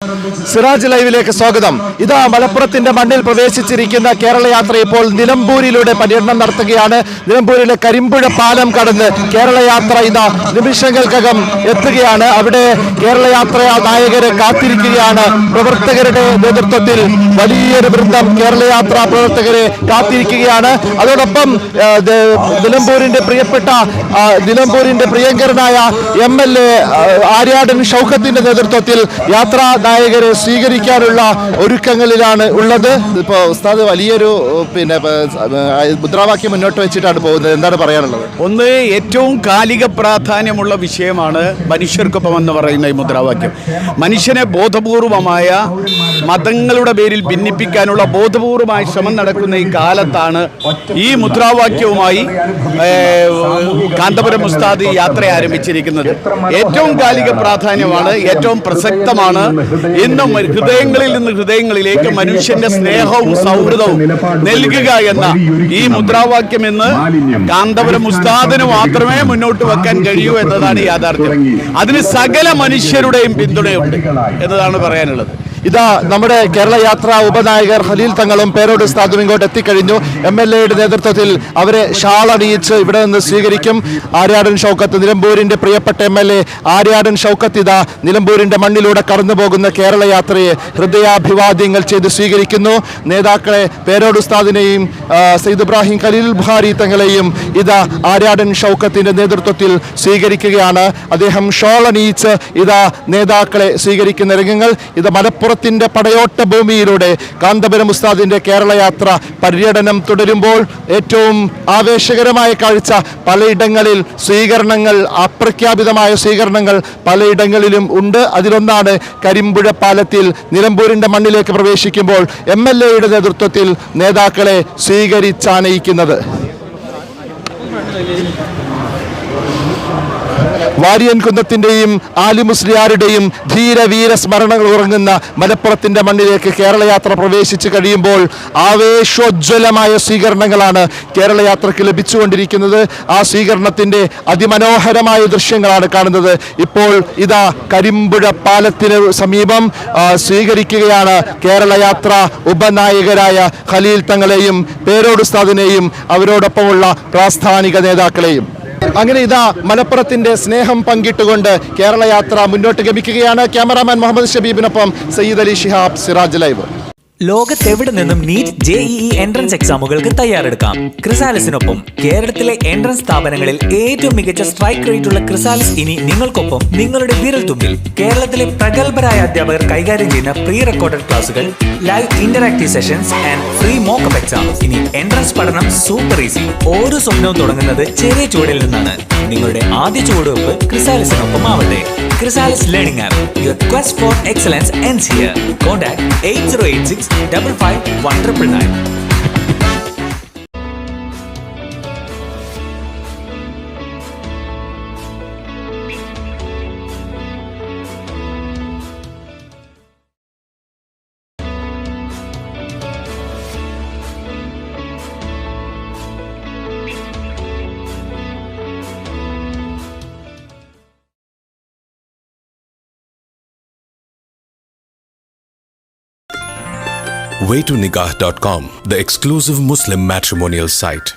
സിറാജ് ലൈവിലേക്ക് സ്വാഗതം. ഇതാ മലപ്പുറത്തിന്റെ മണ്ണിൽ പ്രവേശിച്ചിരിക്കുന്ന കേരള യാത്ര ഇപ്പോൾ നിലമ്പൂരിലൂടെ പര്യടനം നടത്തുകയാണ്. നിലമ്പൂരിലെ കരിമ്പുഴ പാലം കടന്ന് കേരള യാത്ര ഇതാ നിമിഷങ്ങൾക്കകം എത്തുകയാണ്. അവിടെ കേരള യാത്ര നായകരെ കാത്തിരിക്കുകയാണ്. പ്രവർത്തകരുടെ നേതൃത്വത്തിൽ വലിയൊരു വൃന്ദം കേരള യാത്രാ പ്രവർത്തകരെ കാത്തിരിക്കുകയാണ്. അതോടൊപ്പം നിലമ്പൂരിന്റെ പ്രിയങ്കരനായ MLA ആര്യാടൻ ഷൗക്കത്തിന്റെ നേതൃത്വത്തിൽ യാത്രാ നായകരെ സ്വീകരിക്കാനുള്ള ഒരുക്കങ്ങളിലാണ് ഉള്ളത്. ഇപ്പോൾ ഉസ്താദ് വലിയൊരു മുദ്രാവാക്യം മുന്നോട്ട് വെച്ചിട്ടാണ് പോകുന്നത്. എന്താണ് പറയാനുള്ളത്? ഒന്ന്, ഏറ്റവും കാലിക പ്രാധാന്യമുള്ള വിഷയമാണ് മനുഷ്യർക്കൊപ്പം എന്ന് പറയുന്ന ഈ മുദ്രാവാക്യം. മനുഷ്യനെ ബോധപൂർവമായ മതങ്ങളുടെ പേരിൽ ഭിന്നിപ്പിക്കാനുള്ള ബോധപൂർവമായ ശ്രമം നടക്കുന്ന ഈ കാലത്താണ് ഈ മുദ്രാവാക്യവുമായി കാന്തപുരം ഉസ്താദ് യാത്ര ആരംഭിച്ചിരിക്കുന്നത്. ഏറ്റവും കാലിക പ്രാധാന്യമാണ്, ഏറ്റവും പ്രസക്തമാണ്. ഇന്നും ഹൃദയങ്ങളിൽ നിന്ന് ഹൃദയങ്ങളിലേക്ക് മനുഷ്യന്റെ സ്നേഹവും സൗഹൃദവും നൽകുക എന്ന ഈ മുദ്രാവാക്യം ഇന്ന് കാന്തപുരം ഉസ്താദിന് മാത്രമേ മുന്നോട്ട് വെക്കാൻ കഴിയൂ എന്നതാണ് യാഥാർത്ഥ്യം. അതിന് സകല മനുഷ്യരുടെയും പിന്തുണയുണ്ട് എന്നതാണ് പറയാനുള്ളത്. ഇതാ നമ്മുടെ കേരള യാത്രാ ഉപനായകർ ഖലീൽ തങ്ങളും പേരോട് ഉസ്താദും ഇങ്ങോട്ട് എത്തിക്കഴിഞ്ഞു. MLAയുടെ നേതൃത്വത്തിൽ അവരെ ഷാൾ അണിയിച്ച് ഇവിടെ നിന്ന് സ്വീകരിക്കും. ആര്യാടൻ ഷൗക്കത്ത്, നിലമ്പൂരിന്റെ പ്രിയപ്പെട്ട MLA ആര്യാടൻ ഷൗക്കത്ത് ഇതാ നിലമ്പൂരിന്റെ മണ്ണിലൂടെ കടന്നു പോകുന്ന കേരള യാത്രയെ ഹൃദയാഭിവാദ്യങ്ങൾ ചെയ്ത് സ്വീകരിക്കുന്നു. നേതാക്കളെ പേരോട് ഉസ്താദിനെയും സയ്യിദ് ഇബ്രാഹിം ഖലീൽ ബുഖാരി തങ്ങളെയും ഇതാ ആര്യാടൻ ഷൗക്കത്തിന്റെ നേതൃത്വത്തിൽ സ്വീകരിക്കുകയാണ്. അദ്ദേഹം ഷാൾ അണിയിച്ച് ഇതാ നേതാക്കളെ സ്വീകരിക്കുന്ന രംഗങ്ങൾ. ഇത് മലപ്പുറത്തിന്റെ പടയോട്ട ഭൂമിയിലൂടെ കാന്തപുരം ഉസ്താദിന്റെ കേരള യാത്ര പര്യടനം തുടരുമ്പോൾ ഏറ്റവും ആവേശകരമായ കാഴ്ച, പലയിടങ്ങളിൽ സ്വീകരണങ്ങൾ, അപ്രഖ്യാപിതമായ സ്വീകരണങ്ങൾ പലയിടങ്ങളിലും ഉണ്ട്. അതിലൊന്നാണ് കരിമ്പുഴ പാലത്തിൽ നിലമ്പൂരിന്റെ മണ്ണിലേക്ക് പ്രവേശിക്കുമ്പോൾ MLAയുടെ നേതൃത്വത്തിൽ നേതാക്കളെ സ്വീകരിച്ചാനയിക്കുന്നത്. വാര്യൻ കുന്നത്തിന്റെയും ആലി മുസ്ലിയാരുടെയും ധീരവീര സ്മരണകൾ ഉറങ്ങുന്ന മലപ്പുറത്തിന്റെ മണ്ണിലേക്ക് കേരള യാത്ര പ്രവേശിച്ചു കഴിയുമ്പോൾ ആവേശോജ്വലമായ സ്വീകരണങ്ങളാണ് കേരള യാത്രയ്ക്ക് ലഭിച്ചുകൊണ്ടിരിക്കുന്നത്. ആ സ്വീകരണത്തിന്റെ അതിമനോഹരമായ ദൃശ്യങ്ങളാണ് കാണുന്നത്. ഇപ്പോൾ ഇതാ കരിമ്പുഴ പാലത്തിന് സമീപം സ്വീകരിക്കുകയാണ് കേരള യാത്ര ഉപനായകരായ ഖലീൽ തങ്ങളെയും പേരോട് ഉസ്താദിനെയും അവരോടൊപ്പമുള്ള പ്രാസ്ഥാനിക നേതാക്കളെയും. അങ്ങനെ ഇതാ മലപ്പുറത്തിന്റെ സ്നേഹം പങ്കിട്ടുകൊണ്ട് കേരള യാത്ര മുന്നോട്ട് ഗമിക്കുകയാണ്. ക്യാമറാമാൻ മുഹമ്മദ് ഷബീബിനൊപ്പം സയ്യിദ് അലി ഷിഹാബ്, സിറാജ് ലൈവ്. ലോകത്തെവിടെ നിന്നും നീറ്റ് JEE എൻട്രൻസ് എക്സാമുകൾക്ക് തയ്യാറെടുക്കാം. ക്രിസാലിസിനൊപ്പം കേരളത്തിലെ എൻട്രൻസ് സ്ഥാപനങ്ങളിൽ ഏറ്റവും മികച്ച സ്ട്രൈക്ക് റേറ്റുള്ള ക്രിസാലിസ് ഇനി നിങ്ങൾക്കൊപ്പം, നിങ്ങളുടെ വിരൽത്തുമ്പിൽ. കേരളത്തിലെ പ്രഗത്ഭരായ അധ്യാപകർ കൈകാര്യം ചെയ്യുന്ന പ്രീ റെക്കോർഡഡ് ക്ലാസുകൾ, live interactive sessions and free mock-up exam. ഇനി എൻട്രൻസ് പഠനം സൂപ്പർ ഈസി. ഓരോ സ്വപ്നവും തുടങ്ങുന്നത് ചെറിയ ചുവടിൽ നിന്നാണ്. നിങ്ങളുടെ ആദ്യ ചുവടുവെപ്പ് ക്രിസാലിസിനൊപ്പം ആവട്ടെ. Chrysalis Learning App. Your quest for excellence ends here. Contact 8086 55 1999. Waytonikah.com, the exclusive Muslim matrimonial site.